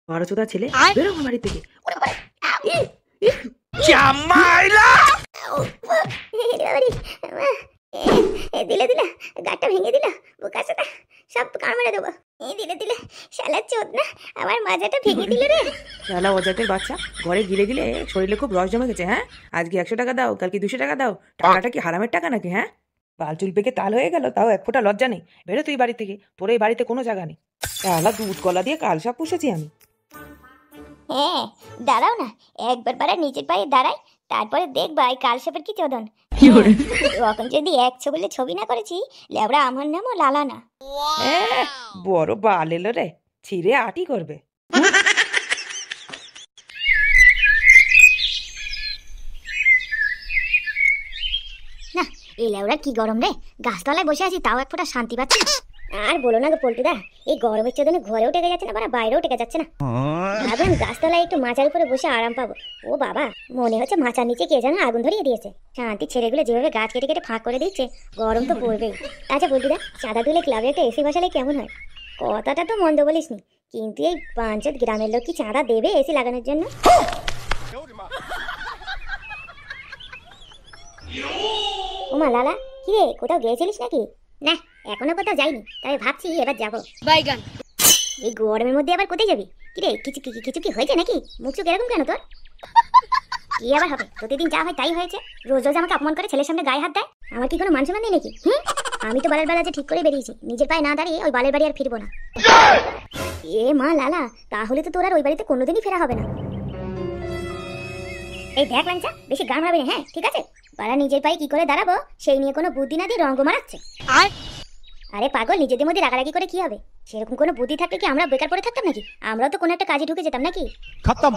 বারোচোদা ছেলে, বেরো আমার বাড়ি থেকে। দিলে দিলে গাটা ভেঙে দিল, বোকা চোদা, সব কান মেরে দেবো। দিলে দিলে শালা চোদ না, আমার মাজাটা ভেঙে দিল রে। শালা অজাতের বাচ্চা, ঘরে গিলে গিলে শরীরে খুব রস জমে গেছে। হ্যাঁ, আজকে 100 টাকা দাও, কালকে 200 টাকা দাও। টাকাটা কি হারামের টাকা নাকি? হ্যাঁ, বাল চুল পেকে তাল হয়ে গেল, তাও এক ফোঁটা লজ্জা নেই। বেরো তুই বাড়ি থেকে, তোর এই বাড়িতে কোনো জায়গা নেই। শালা দুধ কলা দিয়ে কাল সাপ পুষেছি আমি। হ্যাঁ, দাঁড়াও না, একবার পাড়া নিচের পায়ে দাঁড়াই, তারপরে দেখবা এই কালসাপের কি চোদন। এখন যদি 100 বলে ছবি না করেছি, লেবড়া আমার নামও লালা না। বড় বাল এলো রে, ছিঁড়ে আটি করবে। না, এই লেবড়া কি গরম রে, গাছতলায় বসে আছি তাও এক ফোঁটা শান্তি পাচ্ছি না। আর বলো না গো পল্টুদা, এই গরমের চোদনে ঘরেও টেকে যাচ্ছে না, মানে বাইরেও টেকে যাচ্ছে না। ভাবলাম গাছতলায় একটু মাচার উপরে বসে আরাম পাবো। ও বাবা, মনে হচ্ছে মাচার নিচে কে যেন আগুন ধরিয়ে দিয়েছে। শান্তি ছেলেগুলো যেভাবে গাছ কেটে কেটে ফাঁক করে দিচ্ছে, গরম তো পড়বেই। আচ্ছা পল্টুদা, চাঁদা তুলে ক্লাবে একটা এসি বসালে কেমন হয়? কথাটা তো মন্দ বলিসনি, কিন্তু এই পাঁচত গ্রামের লোক কি চাঁদা দেবে এসি লাগানোর জন্য? ওমা লালা, কি রে, কোথাও গিয়েছিলিস নাকি? না, এখনো কোথাও যাইনি, তবে ভাবছি এবার যাবো। বাইগান, এই গরমের মধ্যে আবার কোথায় যাবি? কি রে, কিছু কি হয়েছে নাকি? মুখ চোখ এরকম কেন তোর? কি আবার হবে, প্রতিদিন যা হয় তাই হয়েছে। রোজ রোজ আমাকে অপমান করে ছেলের সামনে গায়ে হাত দেয়। আমার কি কোনো মান সম্মান নেই নাকি? আমি তো বালের বেলা যে ঠিক করে বেরিয়েছি, নিজের পায়ে না দাঁড়িয়ে ওই বালের বাড়ি আর ফিরবো না। এ মা লালা, তাহলে তো তোর আর ওই বাড়িতে কোনোদিনই ফেরা হবে না। এই দেখ লাঞ্চা, বেশি গান মারবে না, হ্যাঁ ঠিক আছে? পাড়া নিজের পায়ে কি করে দাঁড়াবো সেই নিয়ে কোনো বুদ্ধি না দিয়ে রঙ্গ মারাচ্ছে। আরে পাগল, নিজেদের মধ্যে রাগারাগি করে কি হবে? সেরকম কোনো বুদ্ধি থাকলে কি আমরা বেকার পড়ে থাকতাম নাকি? আমরাও তো কোনো একটা কাজে ঢুকে যেতাম নাকি? খতম।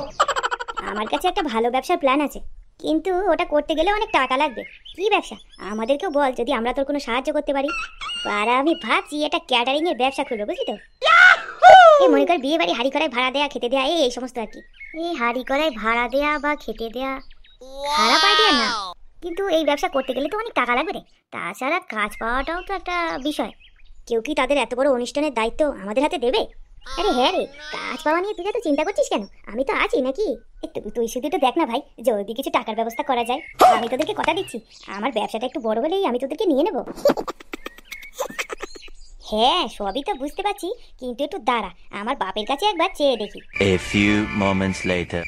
আমার কাছে একটা ভালো ব্যবসার প্ল্যান আছে, কিন্তু ওটা করতে গেলে অনেক টাকা লাগবে। কি ব্যবসা আমাদেরকেও বল, যদি আমরা তোর কোনো সাহায্য করতে পারি। পাড়া আমি ভাবছি একটা ক্যাটারিং এর ব্যবসা খুলবো, বুঝলি তো? এই মনে কর বিয়ে বাড়ি হাড়ি করায় ভাড়া দেয়া, খেতে দেয়া, এই সমস্ত আর কি। এই হাড়ি করায় ভাড়া দেয়া বা খেতে দেয়া খারাপ আইডিয়া না, কিন্তু এই ব্যবসা করতে গেলে তো অনেক টাকা লাগবে রে। তাছাড়া কাজ পাওয়াটাও তো একটা বিষয়। কেউ কি তাদের এত বড় অনুষ্ঠানের দায়িত্ব আমাদের হাতে দেবে? আরে হ্যাঁ রে, কাজ পাওয়া নিয়ে তুই এত চিন্তা করছিস কেন? আমি তো আছি নাকি? তুই শুধু তো দেখ না ভাই, যদি কিছু টাকার ব্যবস্থা করা যায়। আমি তোদেরকে কথা দিচ্ছি, আমার ব্যবসাটা একটু বড় হলেই আমি তোদেরকে নিয়ে নেব। হ্যাঁ, সবই তো বুঝতে পারছি, কিন্তু একটু দাঁড়া, আমার বাপের কাছে একবার চেয়ে দেখি। A few moments later.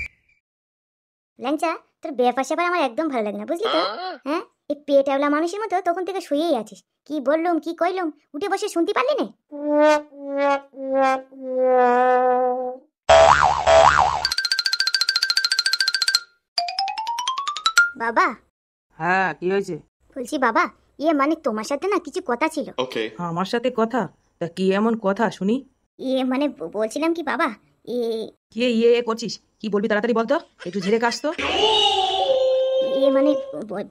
ল্যাংচা, তোর ব্যাপার স্যাপার আমার একদম ভালো লাগে না, বুঝলি তো? হ্যাঁ, এই পেটওয়ালা মানুষের মতো তখন থেকে শুয়েই আছিস। কি বললুম কি কইলুম উঠে বসে শুনতে পারলি না? বাবা। হ্যাঁ, কি হয়েছে? বলছি বাবা, ইয়ে মানে তোমার সাথে না কিছু কথা ছিল। আমার সাথে কথা? তা কি এমন কথা শুনি? ইয়ে মানে বলছিলাম কি বাবা, কি ইয়ে করছিস? কি বলবি তাড়াতাড়ি বলতো, একটু ঝেড়ে কাশ তো। ইয়ে মানে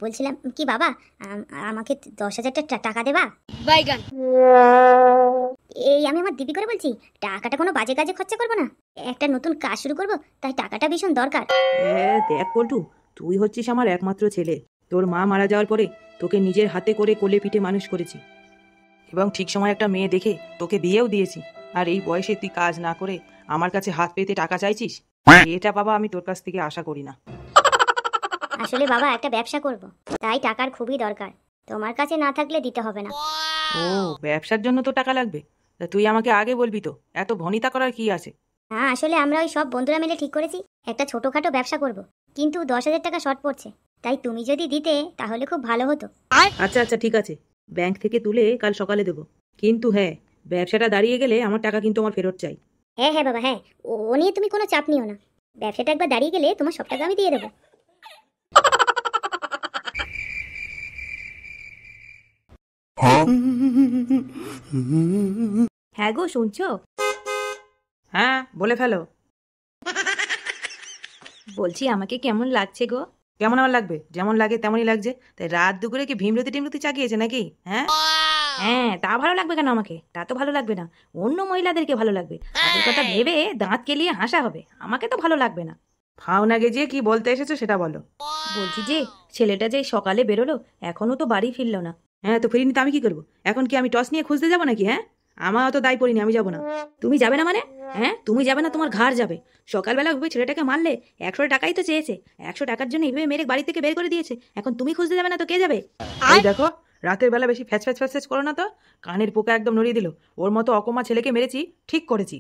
বলছিলাম কি বাবা, আমাকে 10,000 টাকা দেবা? বাইগান। এই আমি আমার দিদি করে বলছি, টাকাটা কোনো বাজে কাজে খরচা করবো না, একটা নতুন কাজ শুরু করবো, তাই টাকাটা ভীষণ দরকার। দেখ পল্টু, তুই হচ্ছিস আমার একমাত্র ছেলে। তোর মা মারা যাওয়ার পরে তোকে নিজের হাতে করে কোলে পিঠে মানুষ করেছি, এবং ঠিক সময় একটা মেয়ে দেখে তোকে বিয়েও দিয়েছি। আর এই বয়সে তুই কাজ না করে আমার কাছে হাত পেতে টাকা চাইছিস? এটা বাবা আমি তোর কাছ থেকে আশা করি না। আসলে বাবা একটা ব্যবসা করব, তাই টাকার খুবই দরকার, তোমার কাছে না থাকলে দিতে হবে না। ও, ব্যবসার জন্য তো টাকা লাগবে? তা তুই আমাকে আগে বলবি তো, এত ভনিতা করার কি আছে? হ্যাঁ, আসলে আমরা ওই সব বন্ধুরা মিলে ঠিক করেছি একটা ছোটখাটো ব্যবসা করব, কিন্তু 10,000 টাকা শর্ট পড়ছে, তাই তুমি যদি দিতে তাহলে খুব ভালো হতো। আচ্ছা আচ্ছা ঠিক আছে, ব্যাংক থেকে তুলে কাল সকালে দেবো, কিন্তু হ্যাঁ, ব্যবসাটা দাঁড়িয়ে গেলে আমার টাকা কিন্তু আমার ফেরত চাই। হ্যাঁ হ্যাঁ বাবা, হ্যাঁ, ও নিয়ে তুমি কোনো চাপ নিও না, ব্যবসাটা একবার দাঁড়িয়ে গেলে তোমার সব টাকা আমি দিয়ে দেবো। হ্যাঁ গো, শুনছো? হ্যাঁ, বলে ফেলো। বলছি আমাকে কেমন লাগছে গো? কেমন আমার লাগবে? যেমন লাগে তেমনই লাগছে। তাই রাত দুপুরে কি ভীমরতি টিমরতি চাকিয়েছে নাকি? হ্যাঁ হ্যাঁ, তা ভালো লাগবে কেন? আমাকে তা তো ভালো লাগবে না, অন্য মহিলাদেরকে ভালো লাগবে, তাদের কথা ভেবে দাঁত কেলিয়ে হাসা হবে, আমাকে তো ভালো লাগবে না। ফাউনা গেজিয়ে কি বলতে এসেছো সেটা বলো। বলছি যে ছেলেটা যে সকালে বেরোলো, এখনো তো বাড়ি ফিরলো না। হ্যাঁ, তো ফিরিনি তো আমি কি করবো? এখন কি আমি টস নিয়ে খুঁজতে যাবো নাকি? হ্যাঁ, আমার অত দায় পড়িনি, আমি যাবো না। তুমি যাবে না মানে? হ্যাঁ, তুমি যাবে না, তোমার ঘাড় যাবে। সকালবেলা ওই ছেলেটাকে মারলে, 100 টাকাই তো চেয়েছে, 100 টাকার জন্য এইভাবে মেরে বাড়ি থেকে বের করে দিয়েছে। এখন তুমি খুঁজতে যাবে না তো কে যাবে? এই দেখো, রাতের বেলা বেশি ফ্যাচ ফ্যাচ ফ্যাচ ফ্যাচ করো না তো, কানের পোকা একদম নড়িয়ে দিল। ওর মতো অকমা ছেলেকে মেরেছি, ঠিক করেছি।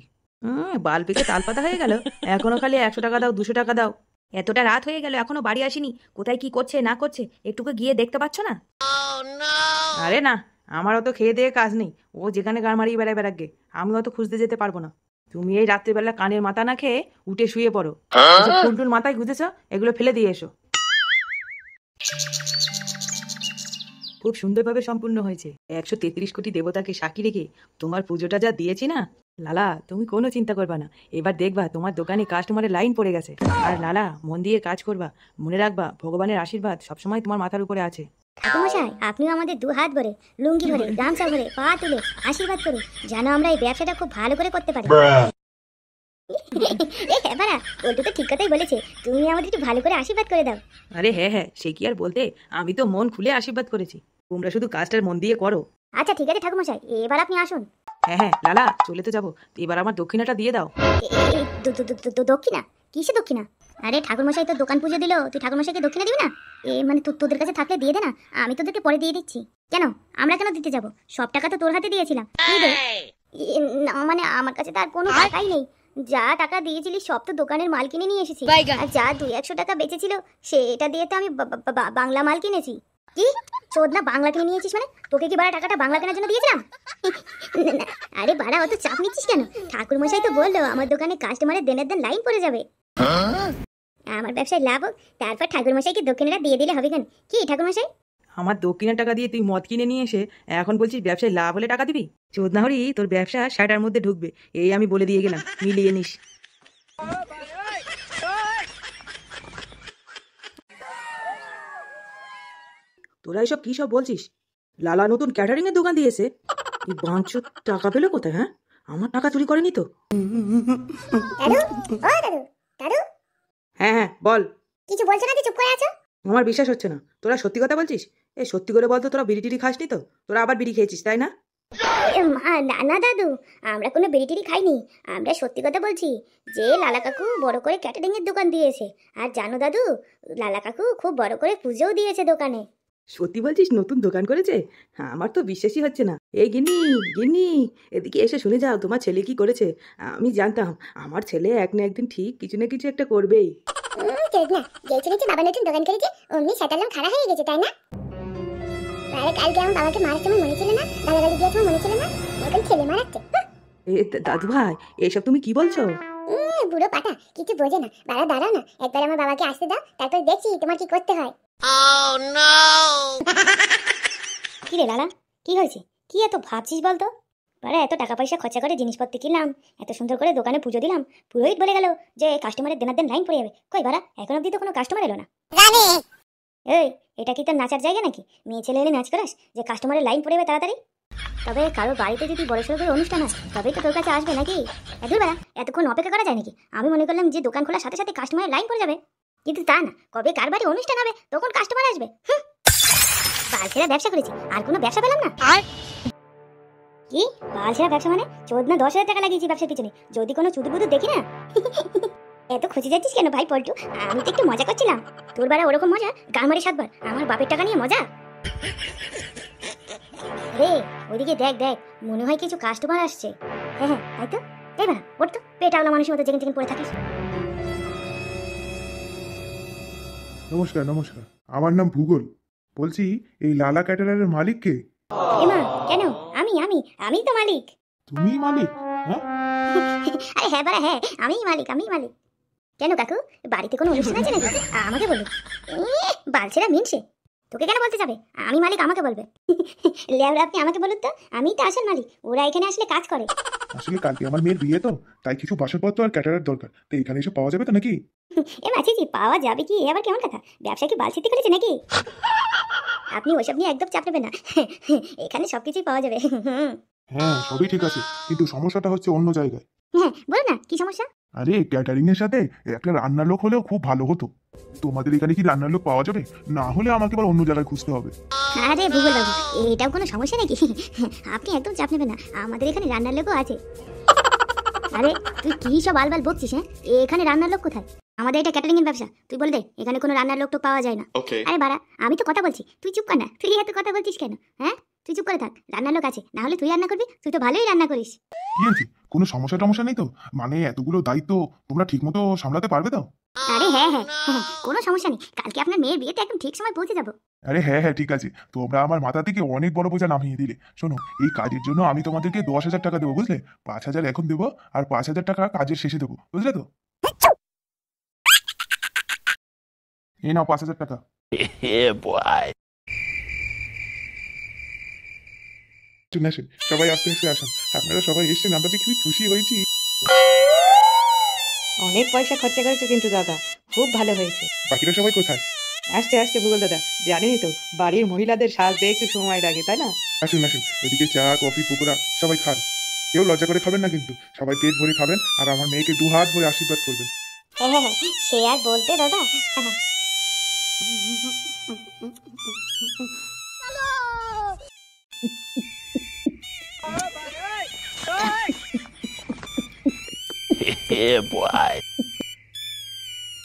বাল পেকে তালপাতা হয়ে গেল, এখনো খালি 100 টাকা দাও, 200 টাকা দাও। এতটা রাত হয়ে গেল এখনো বাড়ি আসেনি, কোথায় কি করছে না করছে একটুকু গিয়ে দেখতে পাচ্ছ না? আরে না, আমার অত খেয়ে দিয়ে কাজ নেই, ও যেখানে গাড় মারিয়ে বেড়ায় বেড়াকে, আমি অত খুঁজতে যেতে পারবো না। তুমি এই রাত্রিবেলা কানের মাথা না খেয়ে উঠে শুয়ে পড়ো। এসব ফুলটুল মাথায় গুঁজেছ, এগুলো ফেলে দিয়ে এসো। খুব সুন্দরভাবে সম্পূর্ণ হয়েছে। 133 কোটি দেবতাকে সাক্ষী রেখে তোমার পুজোটা যা দিয়েছি না, লালা তুমি কোনো চিন্তা করবা না। এবার দেখবা তোমার দোকানে কাস্টমারের লাইন পড়ে গেছে। আর লালা, মন দিয়ে কাজ করবা, মনে রাখবা ভগবানের আশীর্বাদ সবসময় তোমার মাথার উপরে আছে। ঠাকুরমশাই, আপনিও আমাদের 2 হাত ভরে, লুঙ্গি ভরে, গামছা ভরে, পা তুলে আশীর্বাদ করে যেন আমরা এই ব্যবসাটা খুব ভালো করে করতে পারি। হ্যাঁ বাড়া, ওটা তো ঠিক কথাই বলেছে। তুমি আমাদের একটু ভালো করে আশীর্বাদ করে দাও। আরে হ্যাঁ হ্যাঁ, সে কি আর বলতে, আমি তো মন খুলে আশীর্বাদ করেছি। তোমরা শুধু কাজটার মন দিয়ে করো। আচ্ছা ঠিক আছে ঠাকুরমশাই, এবার আপনি আসুন। হ্যাঁ হ্যাঁ লালা, চলে তো যাবো, এবার আমার দক্ষিণাটা দিয়ে দাও। দক্ষিণা? কিসে দক্ষিণা? আরে ঠাকুরমশাই তো দোকান পুজো দিল, তুই ঠাকুরমশাইকে দক্ষিণা দিবি না? মানে তোদের কাছে থাকলে দিয়ে দে না, আমি তোদেরকে পরে দিয়ে দিচ্ছি। কেন, আমরা কেন দিতে যাব? সব টাকা তো তোর হাতে দিয়েছিলাম, তুই দে। না মানে আমার কাছে তো আর কোনো টাকাই নেই। যা টাকা দিয়েছিলি সব তো দোকানের মাল কিনে নিয়ে এসেছি, আর যা 200-100 টাকা বেঁচেছিল সেটা দিয়ে তো আমি বাংলা মাল কিনেছি। কি চোদনা, বাংলা কিনে নিয়েছিস মানে? তোকে কি বাড়া টাকাটা বাংলা কেনার জন্য দিয়েছিলাম? আরে বাড়া, অত চাপ নিচ্ছিস কেন? ঠাকুরমশাই তো বললো আমার দোকানে কাস্টমারের দেনের দেন লাইন পড়ে যাবে। আমার ব্যবসায় লাভ হোক, তারপর ঠাকুরমশাইকে দক্ষিণাটা দিয়ে দিলে হবে কেন? কি ঠাকুরমশাই? আমার দক্ষিণের টাকা দিয়ে তুই মদ কিনে নিয়ে এসে এখন বলছিস ব্যবসায় লাভ হলে টাকা দিবি? চোদনা হরি, তোর ব্যবসা 60টার মধ্যে ঢুকবে, এই আমি বলে দিয়ে গেলাম, মিলিয়ে নিস। তোরা এসব কি সব বলছিস? লালা নতুন ক্যাটারিং এর দোকান দিয়েছে? এই বাঞ্চোদ টাকা পেলো কোথায়? হ্যাঁ, আমার টাকা চুরি করেনি তো? দাদু, ও দাদু, দাদু হ্যাঁ হ্যাঁ বল। কিছু বলছো না, চুপ করে আছো? আমার বিশ্বাস হচ্ছে না, তোরা সত্যি কথা বলছিস? এই সত্যি করে বলতো, তোরা বিড়ি টিড়ি খাসনি তো? তোরা আবার বিড়ি খেয়েছিস তাই না? না না দাদু, আমরা কোনো বিড়ি খাইনি। আমরা সত্যি কথা বলছি যে লালা কাকু বড় করে ক্যাটারিং এর দোকান দিয়েছে। আর জানো দাদু, লালা কাকু খুব বড় করে পুজোও দিয়েছে দোকানে। সত্যি বলছিস নতুন দোকান করেছে? আমার তো বিশ্বাসই হচ্ছে না। এই গিন্নি, গিন্নি, এদিকে এসে শুনে যাও তোমার ছেলে কি করেছে। আমি জানতাম আমার ছেলে এক না একদিন ঠিক কিছু না কিছু একটা করবেই। বাবা নতুন দোকান করেছে, অমনি সাতালাম খাড়া হয়ে গেছে তাই না? কালকে আমার বাবাকে মারার সময় মনে ছিল না, গালাগালি দেওয়ার সময় মনে ছিল না, এখন ছেলে মারাচ্ছে। দাদু ভাই, এসব তুমি কি বলছো? বুড়ো পাটা কিছু বোঝে না। দাঁড়াও না, একবার আমার বাবাকে আসতে দাও, তারপর দেখছি তোমার কি করতে হয়। কি রে লালা, কি হয়েছে? কি এত ভাবছিস বলতো? বাড়া, এত টাকা পয়সা খরচা করে জিনিসপত্র কিনলাম, এত সুন্দর করে দোকানে পুজো দিলাম, পুরোহিত বলে গেল যে কাস্টমারের দেনার দেন লাইন পড়ে যাবে। কই বাড়া, এখন অব্দি তো কোনো কাস্টমার এলো না। এই, এটা কি তোর নাচার জায়গা নাকি? মেয়ে ছেলে এলে নাচ করাস যে কাস্টমারের লাইন পড়ে যাবে তাড়াতাড়ি? তবে কারোর বাড়িতে যদি বড় সড়ো করে অনুষ্ঠান হয় তবেই তো তোর কাছে আসবে নাকি? দূর বেলা, এতক্ষণ অপেক্ষা করা যায় নাকি? আমি মনে করলাম যে দোকান খোলার সাথে সাথে কাস্টমারের লাইন পড়ে যাবে, কিন্তু তা না। কবে কার বাড়ি অনুষ্ঠান হবে তখন কাস্টমার আসবে। বালছেরা ব্যবসা করেছি, আর কোনো ব্যবসা পেলাম না। কি বালছেরা ব্যবসা মানে? 14,000 টাকা লাগিয়েছি ব্যবসার পিছনে, যদি কোনো চুদুবুদু দেখি না। এত খুশি যাচ্ছিস কেন ভাই পল্টু? আমি তো একটু মজা করছিলাম। তোর বেলা ওরকম মজা, গান মারি 7 বার, আমার বাপের টাকা নিয়ে মজা। রে ওইদিকে দেখ দেখ, মনে হয় কিছু কাস্টমার আসছে। হ্যাঁ হ্যাঁ তাই তো। এই বেলা ওর তো পেটাওয়ালা মানুষের মতো যেখানে পড়ে থাকিস। নমস্কার নমস্কার, আমার নাম ভূগোল। বলছি, এই লালা ক্যাটারারের মালিক কে? এমা কেন? আমি তো মালিক। তুমি মালিক? হ্যাঁ আরে হ্যাঁ বাড়া, হ্যাঁ আমিই মালিক। কেন কাকু, বাড়িতে কোনো অনুষ্ঠান আছে নাকি? আমাকে বলুন। বালছেরা মিনছে, তোকে কেন বলতে যাবে? আমি মালিক, আমাকে বলবে। লেবরা, আপনি আমাকে বলুন তো, আমিই তো আসল মালিক। ওরা এখানে আসলে কাজ করে। আসলে কালকে আমার মেয়ের বিয়ে, তো তাই কিছু বাসনপত্র আর ক্যাটারার দরকার, তো এখানে এসে পাওয়া যাবে তো নাকি? এ মাছি, পাওয়া যাবে কি? আবার কেমন কথা? ব্যবসা কি বালছিতে করেছে নাকি? আপনি ওসব নিয়ে একদম চাপ নেবেন না, এখানে সবকিছুই পাওয়া যাবে। হ্যাঁ সবই ঠিক আছে, কিন্তু সমস্যাটা হচ্ছে অন্য জায়গায়। হ্যাঁ বলো না, কি সমস্যা? আরে ক্যাটারিং এর সাথে একটা রান্নার লোক হলেও খুব ভালো হতো। তোমাদের এখানে কি রান্নার লোক পাওয়া যাবে? না হলে আমাকে আবার অন্য জায়গায় খুঁজতে হবে। আরে ভূগোল বাবু, এটাও কোনো সমস্যা নাকি? আপনি একদম চাপ নেবেন না, আমাদের এখানে রান্নার লোকও আছে। আরে তুই কি সব আলবাল বকছিস? হ্যাঁ, এখানে রান্নার লোক কোথায়? আমাদের এটা ক্যাটারিং এর ব্যবসা, তুই বল দে এখানে কোনো রান্নার লোক তো পাওয়া যায় না। আরে বাড়া, আমি তো কথা বলছি, তুই চুপ কর না। তুই এত কথা বলছিস কেন? হ্যাঁ, তুই চুপ করে থাক। রান্নার লোক আছে, না হলে তুই রান্না করবি? তুই তো ভালোই রান্না করিস। কি হয়েছে? কোনো সমস্যা টমস্যা নেই তো? মানে এতগুলো দায়িত্ব তোমরা ঠিক মতো সামলাতে পারবে তো? আরে হ্যাঁ হ্যাঁ হ্যাঁ, কোনো সমস্যা নেই। কালকে আপনার মেয়ের বিয়েতে একদম ঠিক সময় পৌঁছে যাবো। আরে হ্যাঁ হ্যাঁ ঠিক আছে, তোমরা আমার মাথা থেকে অনেক বড় বোঝা নামিয়ে দিলে। শোনো, এই কাজের জন্য আমি তোমাদেরকে 10,000 টাকা দেবো, বুঝলে? 5,000 এখন দেবো, আর 5,000 টাকা কাজের শেষে দেবো, বুঝলে তো? এই নাও 5,000 টাকা। Yeah, boy. আসুন আসুন, সবাই আস্তে আস্তে আসুন। আপনারা সবাই এসছেন, আমরা যে খুবই খুশি হয়েছি। অনেক পয়সা খরচা করেছো কিন্তু দাদা, খুব ভালো হয়েছে। বাকিরা সবাই কোথায়? আসতে আসতে ভূগোল দাদা, জানেনই তো বাড়ির মহিলাদের সাজতে একটু সময় লাগে, তাই না? আসুন আসুন, এদিকে চা কফি পকোড়া সবাই খান। কেউ লজ্জা করে খাবেন না কিন্তু, সবাই পেট ভরে খাবেন আর আমার মেয়েকে 2 হাত ভরে আশীর্বাদ করবেন। হ্যাঁ হ্যাঁ, সে আর বলতে দাদা। হ্যাঁ। Yeah, boy.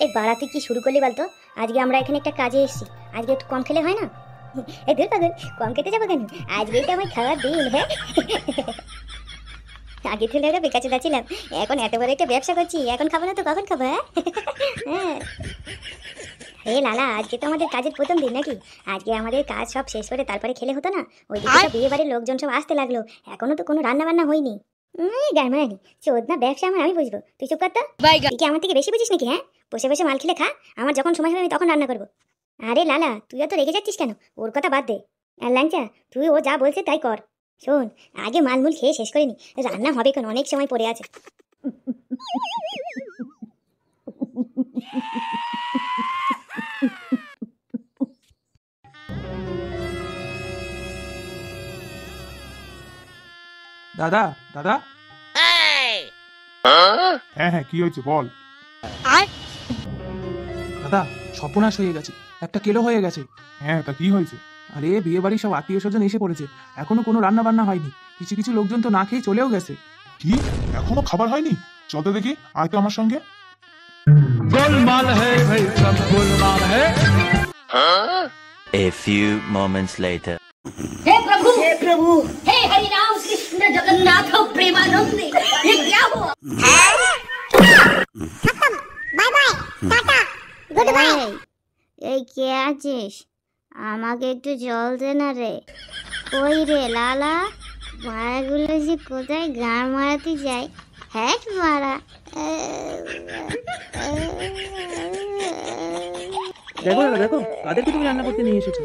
এই বাড়া তুই কি শুরু করলি বলতো? আজকে আমরা এখানে একটা কাজে এসেছি, আজকে একটু কম খেলে হয় না? এই দূর পাগল, কম খেতে যাবো কেন? আজকেই তো আমার খাওয়ার দিন। হ্যাঁ, আগে থেকে একটা বেকাচোদা ছিলাম, এখন এত বড় একটা ব্যবসা করছি, এখন খাবো না তো কখন খাবো? হ্যাঁ হে লালা, আজকে তো আমাদের কাজের প্রথম দিন নাকি? আজকে আমাদের কাজ সব শেষ করে তারপরে খেলে হতো না? ওইদিকে সব বিয়ে বাড়ির লোকজন সব আসতে লাগলো, এখনো তো কোনো রান্না বান্না হয়নি। গারমানি চোদনা ব্যবসা আমার, আমি বুঝবো, তুই চুপ কর তো। তুই কি আমার থেকে বেশি বুঝিস নাকি? হ্যাঁ, বসে বসে মাল খেলে খা, আমার যখন সময় হবে আমি তখন রান্না করবো। আরে লালা, তুই তো রেগে যাচ্ছিস কেন? ওর কথা বাদ দে। আর ল্যাংচা, তুই ও যা বলছে তাই কর। শোন, আগে মালমুল খেয়ে শেষ করে নি, রান্না হবে কেন, অনেক সময় পড়ে আছে। দাদা দাদা, হ্যাঁ হ্যাঁ কি হয়েছে বল। দাদা, সর্বনাশ হয়ে গেছে, একটা কেলো হয়ে গেছে। হ্যাঁ তা কি হয়েছে? আরে বিয়ে বাড়ির সব আত্মীয় স্বজন এসে পড়েছে, এখনো কোনো রান্না বান্না হয়নি। কিছু কিছু লোকজন তো না খেয়ে চলেও গেছে। কি, এখনো খাবার হয়নি? চল তো দেখি, আয় তো আমার সঙ্গে। A few moments later. हे प्रभु हे हरि राम कृष्ण जगन्नाथ प्रेमानंद, ये क्या हुआ? Bye bye, tata, good bye. এই কে আছিস? আমাকে একটু জল দে না রে। কই রে লালা, মারাগুলো যে কোথায় গান মারাতে যায়? হ্যাঁ মারা। দেখো দাদা, দেখো কাদেরকে তুমি রান্না করতে নিয়ে এসেছো।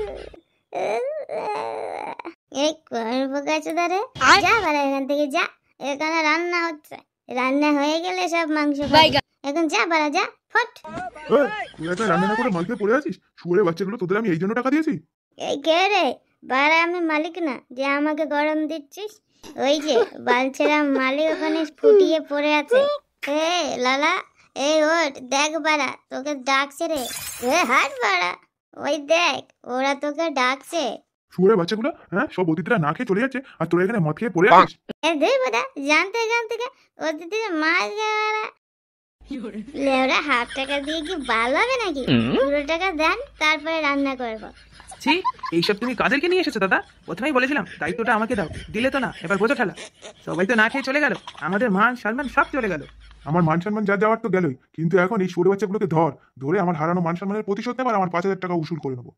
এই করবো গাছে ধরে যা, বাড়া এখান থেকে যা। এখানে রান্না হচ্ছে, রান্না হয়ে গেলে সব মাংস পাবি। এখন যা বাড়া, যা ফট। তুই একটা রান্না না করে মালকে পড়ে আছিস? শুয়োরের বাচ্চাগুলো, তোদের আমি এই জন্য টাকা দিয়েছি? এই কে রে? বাড়া আমি মালিক না যে আমাকে গরম দিচ্ছিস? ওই যে বালছেরা মালিক ওখানে ফুটিয়ে পড়ে আছে। এ লালা, এই ওঠ, দেখ বাড়া তোকে ডাকছে রে। এ হাট বাড়া, ওই দেখ ওরা তোকে ডাকছে। শুয়োরের বাচ্চাগুলো, হ্যাঁ, সব অতিথিরা না খেয়ে চলে যাচ্ছে আর তোরা এখানে মদ খেয়ে পড়ে আছিস। এ দে বাড়া, জানতে অতিথিরা মাছ দেওয়ারা লেওরা। হাফ টাকা দিয়ে কি ভালো হবে নাকি? পুরো টাকা দেন, তারপরে রান্না করবো। ছি, এইসব তুমি কাদেরকে নিয়ে এসেছো দাদা? প্রথমেই বলেছিলাম দায়িত্বটা আমাকে দাও, দিলে তো না, এবার বোঝো ঠেলা। সবাই তো না খেয়ে চলে গেল, আমাদের মান সম্মান সব চলে গেল। আমার মান সম্মান যা যাওয়ার তো গেলই, কিন্তু এখন এই শুয়োরের বাচ্চাগুলোকে ধরে আমার হারানো মান সম্মানের প্রতিশোধ নেবার, আমার 5,000 টাকা উসুল করে নেবো।